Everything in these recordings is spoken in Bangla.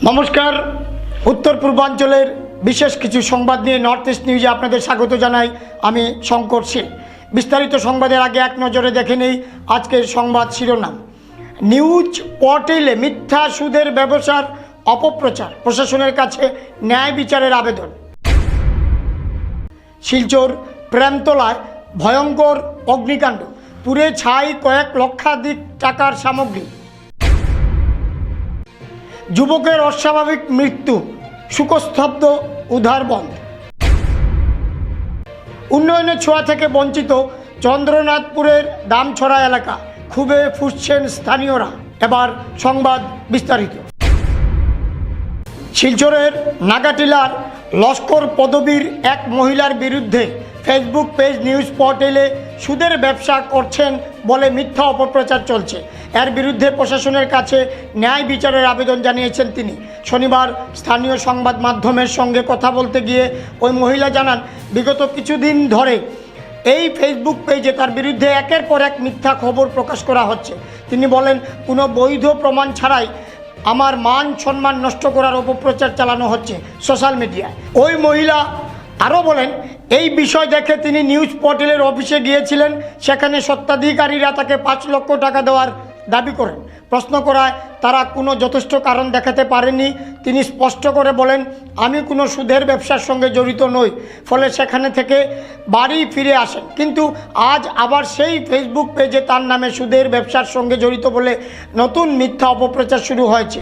নমস্কার, উত্তর পূর্বাঞ্চলের বিশেষ কিছু সংবাদ নিয়ে নর্থ ইস্ট নিউজে আপনাদের স্বাগত জানাই। আমি শঙ্কর সিং। বিস্তারিত সংবাদের আগে এক নজরে দেখে নেই আজকের সংবাদ শিরোনাম। নিউজ পোর্টালে মিথ্যা সুদের ব্যবসার অপপ্রচার, প্রশাসনের কাছে ন্যায় বিচারের আবেদন। শিলচর প্রেমতলায় ভয়ঙ্কর অগ্নিকাণ্ড, পুড়ে ছাই কয়েক লক্ষাধিক টাকার সামগ্রী। যুবকের অস্বাভাবিক মৃত্যু, শোকস্তব্ধ উধারবন্দ। উন্নয়নের ছোঁয়া থেকে বঞ্চিত চন্দ্রনাথপুরের দামছড়া এলাকা, ক্ষোভে ফুঁসছেন স্থানীয়রা। এবার সংবাদ বিস্তারিত। শিলচরের নাগাটিলার লস্কর পদবীর এক মহিলার বিরুদ্ধে ফেসবুক পেজ নিউজ পোর্টালে সুদের ব্যবসা করছেন বলে মিথ্যা অপপ্রচার চলছে। এর বিরুদ্ধে প্রশাসনের কাছে ন্যায় বিচারের আবেদন জানিয়েছেন তিনি। শনিবার স্থানীয় সংবাদ মাধ্যমের সঙ্গে কথা বলতে গিয়ে ওই মহিলা জানান, বিগত কিছুদিন ধরে এই ফেসবুক পেজে তার বিরুদ্ধে একের পর এক মিথ্যা খবর প্রকাশ করা হচ্ছে। তিনি বলেন, কোনো বৈধ প্রমাণ ছাড়াই আমার মান সম্মান নষ্ট করার অপপ্রচার চালানো হচ্ছে সোশ্যাল মিডিয়ায়। ওই মহিলা আরও বলেন, এই বিষয় দেখে তিনি নিউজ পোর্টালের অফিসে গিয়েছিলেন। সেখানে স্বত্বাধিকারীরা তাকে 5 লক্ষ টাকা দেওয়ার দাবি করেন। প্রশ্ন করায় তারা কোনো যথেষ্ট কারণ দেখাতে পারেননি। তিনি স্পষ্ট করে বলেন, আমি কোনো সুদের ব্যবসার সঙ্গে জড়িত নই। ফলে সেখানে থেকে বাড়ি ফিরে আসেন। কিন্তু আজ আবার সেই ফেসবুক পেজে তার নামে সুদের ব্যবসার সঙ্গে জড়িত বলে নতুন মিথ্যা অপপ্রচার শুরু হয়েছে।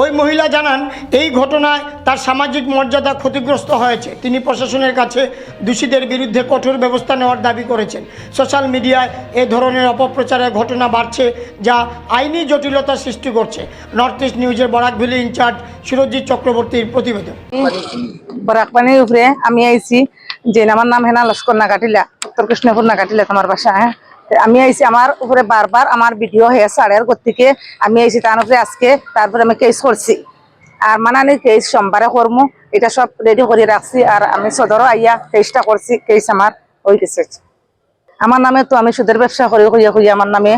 ওই মহিলা জানান, এই ঘটনায় তার সামাজিক মর্যাদা ক্ষতিগ্রস্ত হয়েছে। তিনি প্রশাসনের কাছে দোষীদের বিরুদ্ধে কঠোর ব্যবস্থা নেওয়ার দাবি করেছেন। সোশ্যাল মিডিয়ায় এ ধরনের অপপ্রচারের ঘটনা বাড়ছে, যা আইনি জটিলতা সৃষ্টি করছে। নর্থ ইস্ট নিউজের বরাকভ্যালি ইনচার্জ সুরজিৎ চক্রবর্তীর প্রতিবেদন। বরাকপানির উপরে আমি আইছি, যে আমার নাম হেনা লস্কর নাগাটিলা, উত্তর কৃষ্ণপুর নাগাটিলা তোমার বাসা। আমি আইছি, আমার উপরে বারবার আমার ভিডিও হয়ে সাড়ের গতিকে আমি আইছি তার উপরে আজকে। তারপরে আমি কেস করছি, আর মানানি কেস সোমবারে করমু, এটা সব রেডি করে রাখছি। আর আমি সদরও আইয়া কেসটা করছি, কেস আমার হয়ে গেছে। আমার নামে তো আমি সুদের ব্যবসা করি করিয়া আমার নামে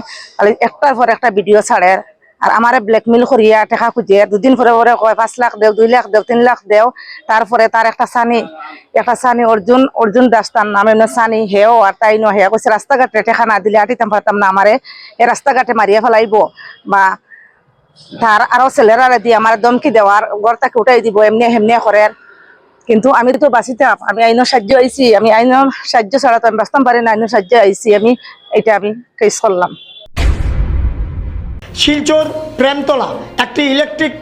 একটার পর একটা ভিডিও ছাড়ে। আর আমারে ব্ল্যাকমেল করিয়া টাকা খুঁজে 2 দিন পরে পরে কয় 5 লাখ দেও, 2 লাখ দেও, 3 লাখ দেও। তারপরে তার একটা সানি অর্জুন দাস তার নামে সানি, হেও আর তাই ন হেয়া কইছে রাস্তাঘাটে টাকা না দিলে আটিতাম পারতাম না, আমারে এ রাস্তাঘাটে মারিয়া ফেলাইব, বা তার আরো ছেলেরা দিয়ে আমার দমকি দেওয়ার গড়টাকে উঠাই দিব, এমনি হেমনি করে। কিন্তু আমি তো বাঁচিতাম, আমি আইনের সাহায্য আইছি, আমি আইনের সাহায্য ছাড়া তো আমি বাঁচতাম পারি না। আইনের সাহায্য আইছি আমি, আমি কেস করলাম। শিলচর প্রেমতলা একটি ইলেকট্রিক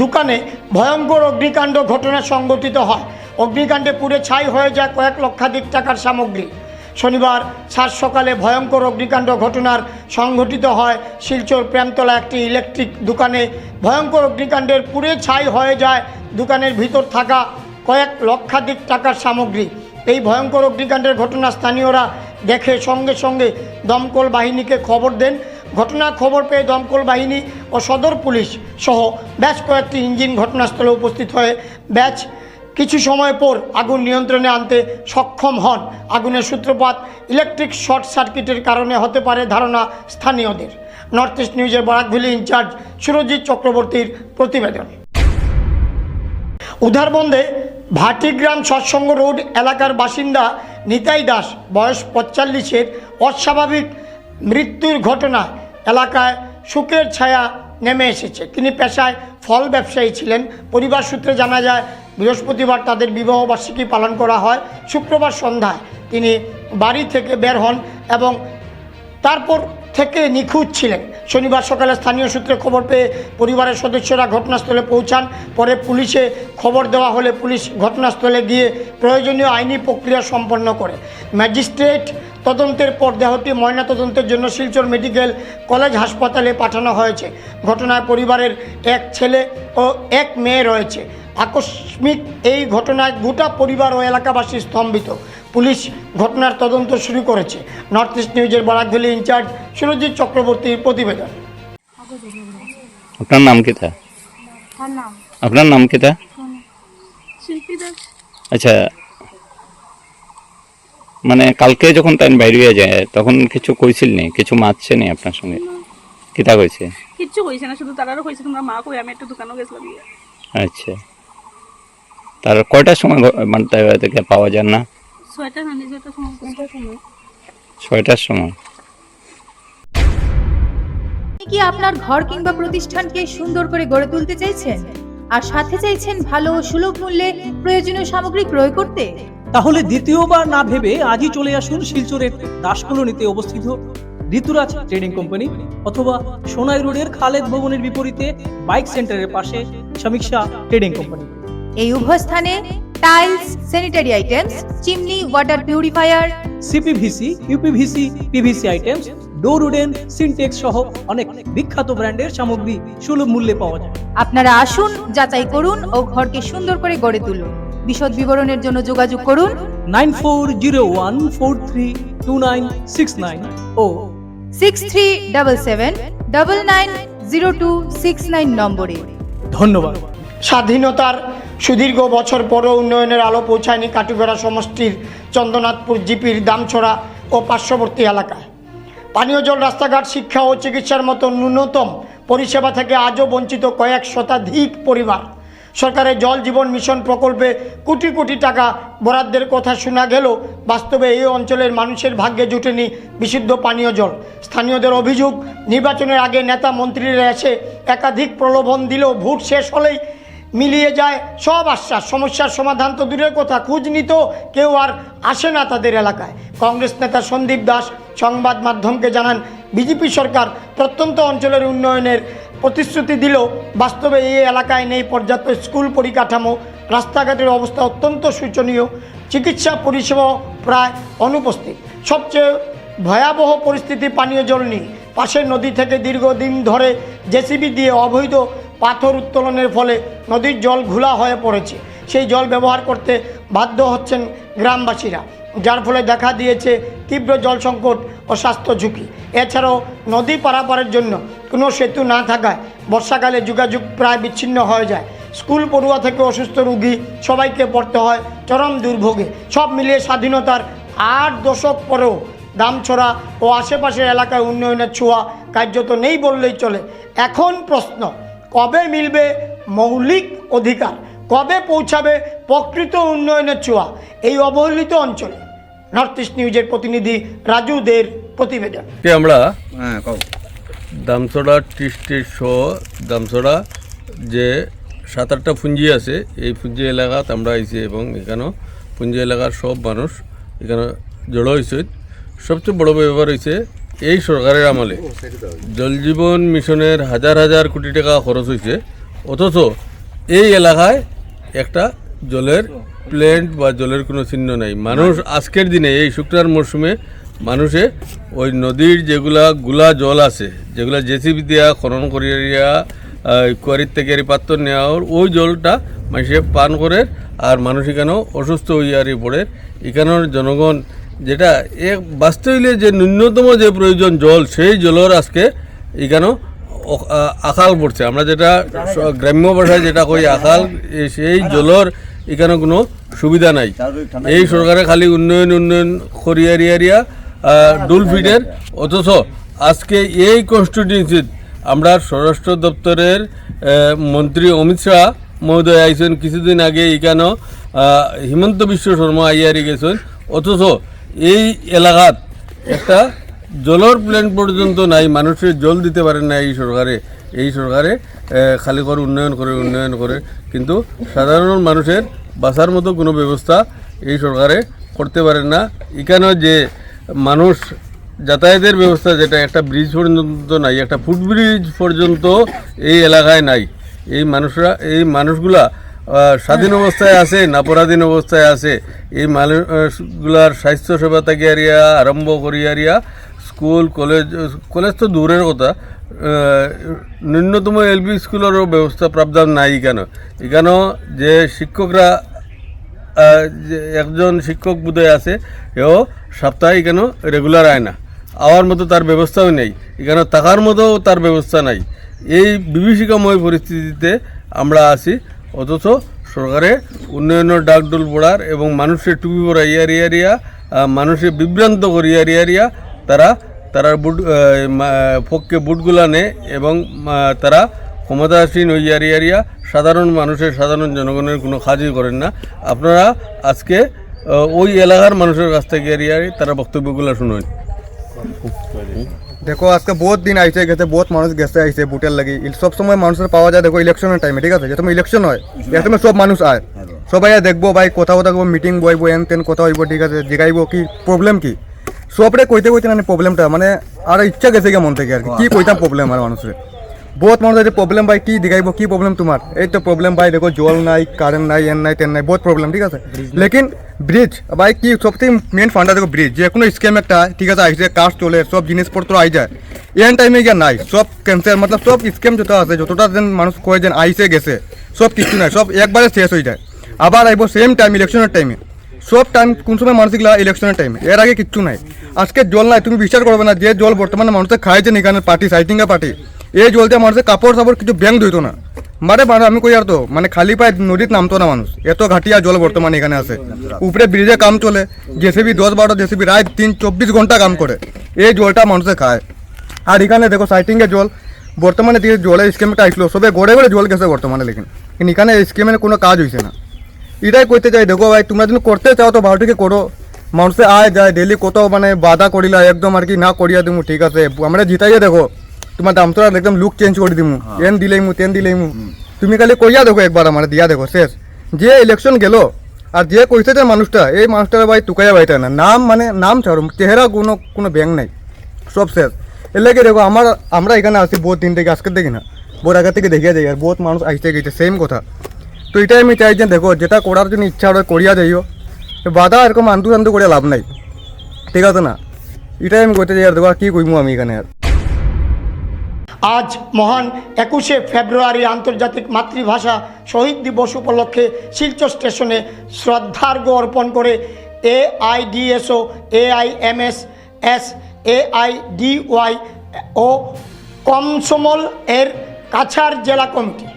দোকানে ভয়ঙ্কর অগ্নিকাণ্ড ঘটনা সংঘটিত হয়। অগ্নিকাণ্ডে পুড়ে ছাই হয়ে যায় কয়েক লক্ষাধিক টাকার সামগ্রী। শনিবার সাত সকালে ভয়ঙ্কর অগ্নিকাণ্ড ঘটনার সংঘটিত হয় শিলচর প্রেমতলা একটি ইলেকট্রিক দোকানে। ভয়ঙ্কর অগ্নিকাণ্ডের পুড়ে ছাই হয়ে যায় দোকানের ভিতর থাকা কয়েক লক্ষাধিক টাকার সামগ্রী। এই ভয়ঙ্কর অগ্নিকাণ্ডের ঘটনা স্থানীয়রা দেখে সঙ্গে সঙ্গে দমকল বাহিনীকে খবর দেন। ঘটনার খবর পেয়ে দমকল বাহিনী ও সদর পুলিশ সহ বেশ কয়েকটি ইঞ্জিন ঘটনাস্থলে উপস্থিত হয়ে কিছু সময় পর আগুন নিয়ন্ত্রণে আনতে সক্ষম হন। আগুনের সূত্রপাত ইলেকট্রিক শর্ট সার্কিটের কারণে হতে পারে ধারণা স্থানীয়দের। নর্থ ইস্ট নিউজের বরাকভ্যালি ইনচার্জ সুরজিৎ চক্রবর্তীর প্রতিবেদন। উধারবন্দে ভাটিগ্রাম সৎসঙ্গ রোড এলাকার বাসিন্দা নিতাই দাস, বয়স 45-এর অস্বাভাবিক মৃত্যুর ঘটনায় এলাকায় শোকের ছায়া নেমে এসেছে। তিনি পেশায় ফল ব্যবসায়ী ছিলেন। পরিবার সূত্রে জানা যায়, বৃহস্পতিবার তাদের বিবাহবার্ষিকী পালন করা হয়। শুক্রবার সন্ধ্যায় তিনি বাড়ি থেকে বের হন এবং তারপর থেকে নিখোঁজ ছিলেন। শনিবার সকালে স্থানীয় সূত্রে খবর পেয়ে পরিবারের সদস্যরা ঘটনাস্থলে পৌঁছান। পরে পুলিশে খবর দেওয়া হলে পুলিশ ঘটনাস্থলে গিয়ে প্রয়োজনীয় আইনি প্রক্রিয়া সম্পন্ন করে। ম্যাজিস্ট্রেট তদন্তের পর দেহটি ময়নাতদন্তের জন্য শিলচর মেডিকেল কলেজ হাসপাতালে পাঠানো হয়েছে। ঘটনায় পরিবারের এক ছেলে ও এক মেয়ে রয়েছে। আকস্মিক এই ঘটনায় গোটা পরিবার ও এলাকাবাসী স্তম্ভিত। পুলিশ ঘটনার তদন্ত শুরু করেছে। নর্থ ইস্ট নিউজের বরাকভ্যালি ইনচার্জ সুরজিৎ চক্রবর্তীর প্রতিবেদন। আপনার নাম কি তা? আপনার নাম কি তা? আচ্ছা, মানে কালকে যখন তাই বাইরে হয়ে যায় তখন কিছু কইছিল নি, কিছু মারছে নি আপনার সঙ্গে? কিতা কইছে? কিচ্ছু কইছে না, শুধু তারারও কইছে তোমরা মা কই আমি একটু দোকানে গেছিলাম। আচ্ছা, তার কয়টার সময় মানে থেকে পাওয়া যায় না? 6টা মানে যেটা সময় 6টার সময়। আপনি কি আপনার ঘর কিংবা প্রতিষ্ঠানকে সুন্দর করে গড়ে তুলতে চাইছেন আর সাথে চাইছেন ভালো ও সুলভ মূল্যে প্রয়োজনীয় সামগ্রী ক্রয় করতে? তাহলে দ্বিতীয়বার না ভেবে আজই চলে আসুন শিলচরের দাস কলোনিতে অবস্থিত ঋতুরাজ ট্রেডিং কোম্পানি অথবা সোনাই রোডের খালেদ ভবনের বিপরীতে বাইক সেন্টারের পাশে সমীক্ষা ট্রেডিং কোম্পানি। এই উভয় স্থানে tiles, sanitary items, chimney, water purifier, CPVC, uPVC, PVC items, ডোর উডেন, সিনটেক্স সহ অনেক বিখ্যাত ব্র্যান্ডের সামগ্রী সুলভ মূল্যে পাওয়া যায়। আপনারা আসুন, যাচাই করুন ও ঘরকে সুন্দর করে গড়ে তুলুন। বিশদ বিবরণের জন্য যোগাযোগ করুন 9401432969 ও 6377990269 নম্বরে। ধন্যবাদ। স্বাধীনতার সুদীর্ঘ বছর পরও উন্নয়নের আলো পৌঁছায়নি কাটুগড়া সমষ্টির চন্দ্রনাথপুর জিপির দামছড়া ও পার্শ্ববর্তী এলাকায়। পানীয় জল, রাস্তাঘাট, শিক্ষা ও চিকিৎসার মতো ন্যূনতম পরিষেবা থেকে আজও বঞ্চিত কয়েক শতাধিক পরিবার। সরকারের জল জীবন মিশন প্রকল্পে কোটি কোটি টাকা বরাদ্দের কথা শোনা গেলেও বাস্তবে এই অঞ্চলের মানুষের ভাগ্যে জুটেনি বিশুদ্ধ পানীয় জল। স্থানীয়দের অভিযোগ, নির্বাচনের আগে নেতা মন্ত্রীরা এসে একাধিক প্রলোভন দিলেও ভোট শেষ হলেই মিলিয়ে যায় সব আশ্বাস। সমস্যার সমাধান তো দূরের কথা, খোঁজ নিতেও কেউ আর আসে না তাদের এলাকায়। কংগ্রেস নেতা সন্দীপ দাস সংবাদ মাধ্যমকে জানান, বিজেপি সরকার প্রত্যন্ত অঞ্চলের উন্নয়নের প্রতিশ্রুতি দিলেও বাস্তবে এই এলাকায় নেই পর্যাপ্ত স্কুল পরিকাঠামো, রাস্তাঘাটের অবস্থা অত্যন্ত শোচনীয়, চিকিৎসা পরিষেবা প্রায় অনুপস্থিত। সবচেয়ে ভয়াবহ পরিস্থিতি পানীয় জল নিয়ে। পাশের নদী থেকে দীর্ঘদিন ধরে জেসিবি দিয়ে অবৈধ পাথর উত্তোলনের ফলে নদীর জল ঘোলা হয়ে পড়েছে। সেই জল ব্যবহার করতে বাধ্য হচ্ছেন গ্রামবাসীরা, যার ফলে দেখা দিয়েছে তীব্র জল সংকট ও স্বাস্থ্য ঝুঁকি। এছাড়াও নদী পারাপারের জন্য কোনো সেতু না থাকায় বর্ষাকালে যোগাযোগ প্রায় বিচ্ছিন্ন হয়ে যায়। স্কুল পড়ুয়া থেকে অসুস্থ রোগী সবাইকে পড়তে হয় চরম দুর্ভোগে। সব মিলিয়ে স্বাধীনতার 8 দশক পরেও দামছড়া ও আশেপাশের এলাকায় উন্নয়নের ছোঁয়া কার্যত নেই বললেই চলে। এখন প্রশ্ন, কবে মিলবে মৌলিক অধিকার, কবে পৌঁছাবে প্রকৃত উন্নয়নের ছোঁয়া এই অবহেলিত অঞ্চলে? নর্থ ইস্ট নিউজের প্রতিনিধি রাজু দের প্রতিবেদন। আমরা দামছড়া টি স্টেট সহ দামছড়া যে 7-8টা পুঞ্জি আছে, এই পুঞ্জি এলাকাত আমরা আইছি এবং এখানেও পুঞ্জি এলাকার সব মানুষ এখানে জড়ো হয়েছে। সবচেয়ে বড় ব্যাপার হয়েছে এই সরকারের আমলে জল জীবন মিশনের হাজার হাজার কোটি টাকা খরচ হয়েছে, অথচ এই এলাকায় একটা জলের প্ল্যান্ট বা জলের কোনো চিহ্ন নাই। মানুষ আজকের দিনে এই শুকনার মরশুমে মানুষে ওই নদীর যেগুলা গুলা জল আছে, যেগুলা জেসিবি দিয়া খনন করিয়া কোয়ারির থেকে পাত্র নেওয়া ওই জলটা মানুষে পান করে, আর মানুষ এখানেও অসুস্থ হইয়া পড়ে। এখানের জনগণ যেটা এক বাস্তবে যে ন্যূনতম যে প্রয়োজন জল, সেই জলের আজকে এখানেও আকাল পড়ছে। আমরা যেটা গ্রাম্য ভাষায় যেটা কই আকাল, সেই জলের এখানে কোনো সুবিধা নাই। এই সরকারে খালি উন্নয়ন করিয়া ডুল ফিডের, অথচ আজকে এই কনস্টিটিউয়েন্সিত আমরা স্বরাষ্ট্র দপ্তরের মন্ত্রী অমিত শাহ মহোদয় আইসেন কিছুদিন আগে, এখানেও হিমন্ত বিশ্ব শর্মা আইয়ারি গেছেন, অথচ এই এলাকাত একটা জলের প্ল্যান্ট পর্যন্ত নাই। মানুষের জল দিতে পারেন না এই সরকারে খালি করে উন্নয়ন করে, কিন্তু সাধারণ মানুষের বাঁচার মতো কোনো ব্যবস্থা এই সরকারে করতে পারেন না। এখানেও যে মানুষ যাতায়াতের ব্যবস্থা, যেটা একটা ব্রিজ পর্যন্ত নাই, একটা ফুটব্রিজ পর্যন্ত এই এলাকায় নাই। এই মানুষগুলা স্বাধীন অবস্থায় আছে না পরাধীন অবস্থায় আছে, এই মানুষগুলার স্বাস্থ্যসেবা থেকে আরম্ভ করিয়া স্কুল কলেজ তো দূরের কথা, ন্যূনতম এলপি স্কুলেরও ব্যবস্থা প্রাবধান নাই। এখানেও যে শিক্ষকরা, যে একজন শিক্ষক বোধহয় আছে, এও সপ্তাহে এখানেও রেগুলার আয় না, আওয়ার মতো তার ব্যবস্থাও নেই, এখানে থাকার মতো তার ব্যবস্থা নাই। এই বিভীষিকাময় পরিস্থিতিতে আমরা আছি, অথচ সরকারে উন্নয়নের ডাকডোল পড়ার এবং মানুষের টুপি পরা ইয়া মানুষের বিভ্রান্ত করিয়া তারা বুট পক্ষে বুটগুলা নেয় এবং তারা ক্ষমতাসীন ওই এরিয়া সাধারণ মানুষের সাধারণ জনগণের কোনো কাজই করেন না। আপনারা আজকে ওই এলাকার মানুষের কাছ থেকে তারা বক্তব্যগুলো শুনুন। দেখো আজকে বহুত দিন আইসে গেছে, বহুত মানুষ গেছে আইসে ভোটের লাগি। সব সময় মানুষের পাওয়া যায় দেখো ইলেকশনের টাইমে, ঠিক আছে? যে তুমি ইলেকশন হয় এর সময় সব মানুষ আয়, সবাই দেখবো ভাই কথা বলবো, মিটিং বইবো, এন তেন কথা হইব, ঠিক আছে? জিগাইবো কি প্রবলেম কি সবরে কইতে না প্রবলেমটা, মানে আর ইচ্ছা গেছে গিয়ে মন থেকে আর কি কইতাম প্রবলেম আর মানুষের। বহুত মানুষ আছে প্রবলেম ভাই কি দিগাইবো, কি প্রবলেম তোমার? এই তো প্রবলেম ভাই দেখো জল নাই, কারেন্ট নাই, এন নাই, তেন নাই, বহুত প্রবলেম, ঠিক আছে? লেকিন ব্রিজ ভাই কি সবথেকে মেন ফান্ডা দেখো ব্রিজ। যে কোনো স্কিম একটা ঠিক আছে আইসে, কাজ চলে, সব জিনিসপত্র আই যায়, এন টাইমে গিয়ে নাই, সব ক্যান্সেল। মতলব সব স্কিম যত আছে, যতটা যেন মানুষ কয় যেন আইসে গেছে, সব কিছু নাই, সব একবারে শেষ হয়ে যায়। আবার আইব সেম টাইম ইলেকশনের টাইমে, সব টাইম কোন সময় মানুষগুলা ইলেকশনের টাইমে, এর আগে কিচ্ছু নাই। আজকে জল নাই, তুমি বিশ্বাস করবে না, যে জল বর্তমানে মানুষের খাইছে এখানে পার্টি সাইটিংয়া পার্টি, এই জল দিয়ে মানুষের কাপড় সাপড় কিছু ব্যাংক ধুইতো না। মানে আমি কই আর তো মানে খালি পায়ে নদীত নামতো না মানুষ, এত ঘাটিয়া জল বর্তমানে এখানে আছে। উপরে ব্রিজে কাম চলে, জেসিবি 10-12 জেসিবি রাত 3-24 ঘন্টা কাম করে, এই জলটা মানুষে খায়। আর এখানে দেখো সাইটিংয়ে জল বর্তমানে যে জলের স্কিমটা আসলো, সবে গড়ে গড়ে জল গেছে বর্তমানে, লেকিন এখানে স্কিমের কোনো কাজ হয়েছে না। এটাই করতে চাই, দেখো ভাই তোমরা যদি করতে চাও তো ভালোটিকে করো। মানুষে আয় যায় ডেলি, কত মানে বাধা করিলা একদম আর কি না করিয়া দিমু, ঠিক আছে? আমরা জিতাইয়া দেখো তোমার দাম তো একদম লুক চেঞ্জ করে দিমু, এন দিলেইমু তেন দিলেইমু, তুমি খালি কইয়া দেখো একবার আমার দিয়া দেখো শেষ। যে ইলেকশন গেল আর যে কইছে যে মানুষটা, এই মানুষটার ভাই তুকাইয়া বাইটা না, নাম মানে নাম ছাড়ো, চেহারা কোনো ব্যাংক নাই, সব শেষ। এর লাগে দেখো আমরা এখানে আসি বহুত দিন থেকে, আজকের দেখি না, বহুত আগে থেকে দেখিয়া যাই, আর বহুত মানুষ আসতে গেছে সেম কথা। তো এটাই আমি চাই যে দেখো যেটা করার জন্য ইচ্ছা হয় করিয়া যাইও, বাধা এরকম আন্দু করে লাভ নাই, ঠিক আছে না? এটাই আমি করতে চাই। আর দেখো আর কি কইমু আমি এখানে আর। আজ মহান 21শে ফেব্রুয়ারি আন্তর্জাতিক মাতৃভাষা শহীদ দিবস উপলক্ষে শিলচর স্টেশনে শ্রদ্ধার্ঘ্য অর্পণ করে AIDSO, AIMS, AIDY ও কমসমল এর কাছাড় জেলা কমিটি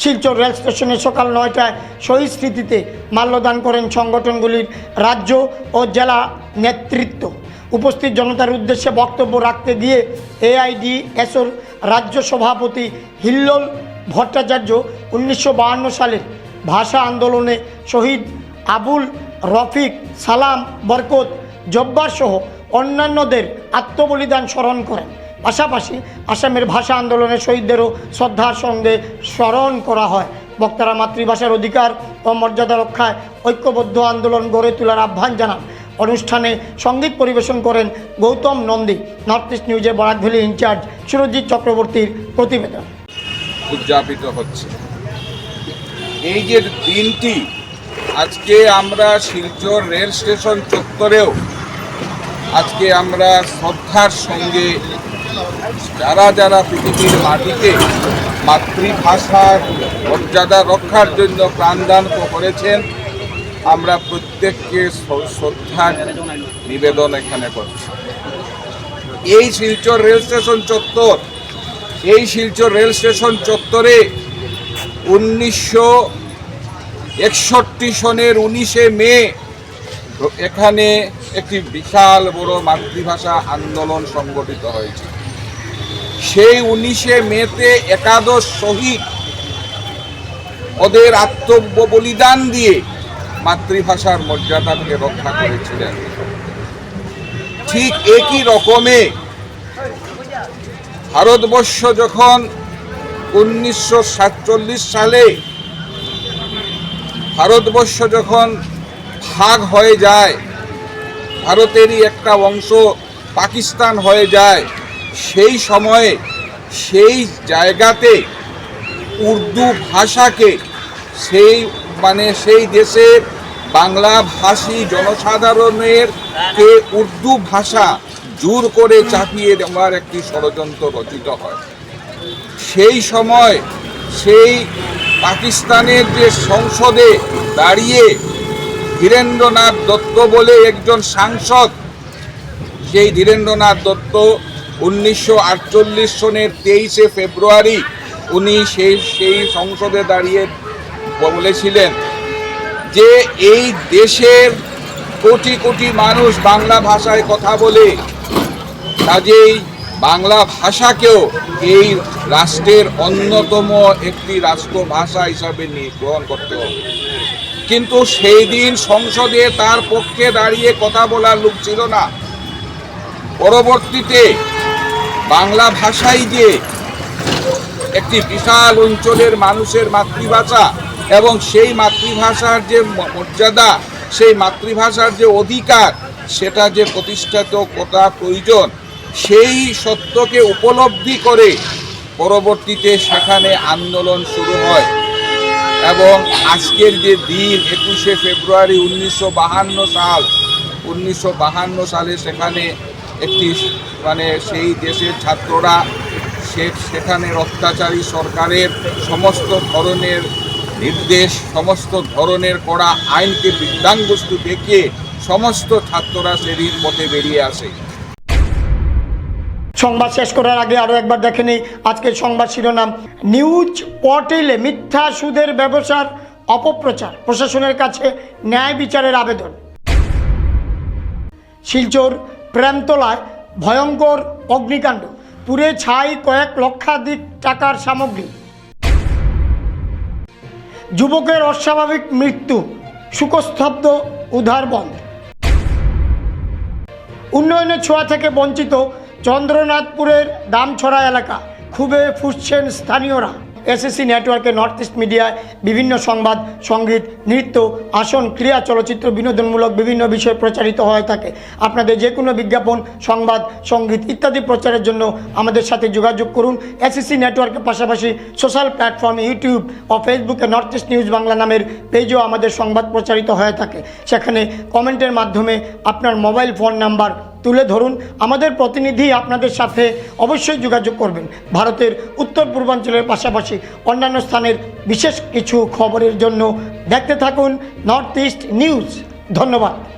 শিলচর রেল স্টেশনে সকাল 9টায় শহীদ স্মৃতিতে মাল্যদান করেন সংগঠনগুলির রাজ্য ও জেলা নেতৃত্ব। উপস্থিত জনতার উদ্দেশ্যে বক্তব্য রাখতে গিয়ে AIDSOর রাজ্য সভাপতি হিল্লোল ভট্টাচার্য 1952 সালের ভাষা আন্দোলনে শহীদ আবুল রফিক, সালাম, বরকত, জব্বার সহ অন্যান্যদের আত্মবলিদান স্মরণ করেন। পাশাপাশি আসামের ভাষা আন্দোলনের শহীদদেরও শ্রদ্ধার সঙ্গে স্মরণ করা হয়। বক্তারা মাতৃভাষার অধিকার ও মর্যাদা রক্ষায় ঐক্যবদ্ধ আন্দোলন গড়ে তোলার আহ্বান জানান। অনুষ্ঠানে সঙ্গীত পরিবেশন করেন গৌতম নন্দী। নর্থ ইস্ট নিউজের বরাক ভ্যালি ইনচার্জ সুরজিৎ চক্রবর্তীর প্রতিবেদন। উদযাপিত হচ্ছে এই যে দিনটি, আজকে আমরা শিলচর রেল স্টেশন চত্বরেও আজকে আমরা শ্রদ্ধার সঙ্গে যারা যারা পৃথিবীর মাটিতে মাতৃভাষার মর্যাদা রক্ষার জন্য প্রাণদান করেছেন, আমরা প্রত্যেককে শ্রদ্ধার নিবেদন এখানে করছি। এই শিলচর রেল স্টেশন চত্বরে 1961 সনের 19শে মে এখানে একটি বিশাল বড় মাতৃভাষা আন্দোলন সংগঠিত হয়েছে। সেই 19শে মেতে একাদশ শহীদ ওদের আত্মবলিদান দিয়ে মাতৃভাষার মর্যাদাকে রক্ষা করেছিলেন। ঠিক একই রকমে ভারতবর্ষ যখন 1947 সালে ভারতবর্ষ যখন ভাগ হয়ে যায়, ভারতেরই একটা অংশ পাকিস্তান হয়ে যায়, সেই সময়ে সেই জায়গাতে উর্দু ভাষাকে সেই দেশের বাংলা ভাষী জনসাধারণের কে উর্দু ভাষা জোর করে চাপিয়ে দেওয়ার একটি ষড়যন্ত্র রচিত হয়। সেই সময় সেই পাকিস্তানের যে সংসদে দাঁড়িয়ে ধীরেন্দ্রনাথ দত্ত বলে একজন সাংসদ, সেই ধীরেন্দ্রনাথ দত্ত 1948 সনের 23শে ফেব্রুয়ারি উনি সেই সংসদে দাঁড়িয়ে বলেছিলেন যে এই দেশের কোটি কোটি মানুষ বাংলা ভাষায় কথা বলে, কাজেই বাংলা ভাষাকেও এই রাষ্ট্রের অন্যতম একটি রাষ্ট্রভাষা হিসাবে গ্রহণ করতে হবে। কিন্তু সেই দিন সংসদে তার পক্ষে দাঁড়িয়ে কথা বলার লোক ছিল না। পরবর্তীতে বাংলা ভাষাই যে একটি বিশাল অঞ্চলের মানুষের মাতৃভাষা এবং সেই মাতৃভাষার যে মর্যাদা, সেই মাতৃভাষার যে অধিকার, সেটা যে প্রতিষ্ঠিত করা প্রয়োজন, সেই সত্যকে উপলব্ধি করে পরবর্তীতে সেখানে আন্দোলন শুরু হয়। এবং আজকের যে দিন 21শে ফেব্রুয়ারি 1952 সালে সেখানে একটি সেই দেশের ছাত্ররা সেখানের অত্যাচারী সরকারের সমস্ত ধরনের নির্দেশ, সমস্ত ধরনের কড়া আইনকে বৃদ্ধাঙ্গুষ্ঠ দেখিয়ে সমস্ত ছাত্ররা সেদিন পথে বেরিয়ে আসে। সংবাদ শেষ করার আগে আরও একবার দেখে নিই আজকের সংবাদ শিরোনাম। নিউজ পোর্টালে মিথ্যা সুদের ব্যবসার অপপ্রচার, প্রশাসনের কাছে ন্যায় বিচারের আবেদন। শিলচর প্রেমতলায় ভয়ঙ্কর অগ্নিকাণ্ড, পুড়ে ছাই কয়েক লক্ষাধিক টাকার সামগ্রী। যুবকের অস্বাভাবিক মৃত্যু, শোকস্তব্ধ উধারবন। উন্নয়নের ছোঁয়া থেকে বঞ্চিত চন্দ্রনাথপুরের দামছড়া এলাকা, ক্ষোভে ফুঁসছেন স্থানীয়রা। এসএসসি নেটওয়ার্কে নর্থ ইস্ট মিডিয়ায় বিভিন্ন সংবাদ, সঙ্গীত, নৃত্য, আসন, ক্রীড়া, চলচ্চিত্র, বিনোদনমূলক বিভিন্ন বিষয় প্রচারিত হয়ে থাকে। আপনাদের যে কোনো বিজ্ঞাপন, সংবাদ, সঙ্গীত ইত্যাদি প্রচারের জন্য আমাদের সাথে যোগাযোগ করুন। এসএসসি নেটওয়ার্কের পাশাপাশি সোশ্যাল প্ল্যাটফর্ম ইউটিউব ও ফেসবুকে নর্থ ইস্ট নিউজ বাংলা নামের পেজও আমাদের সংবাদ প্রচারিত হয়ে থাকে। সেখানে কমেন্টের মাধ্যমে আপনার মোবাইল ফোন নাম্বার তুলে ধরুন। আমাদের প্রতিনিধি আপনাদের সাথে অবশ্যই যোগাযোগ করবেন। ভারতের উত্তর পূর্বাঞ্চলের পাশাপাশি অন্যান্য স্থানের বিশেষ কিছু খবরের জন্য দেখতে থাকুন নর্থ ইস্ট নিউজ। ধন্যবাদ।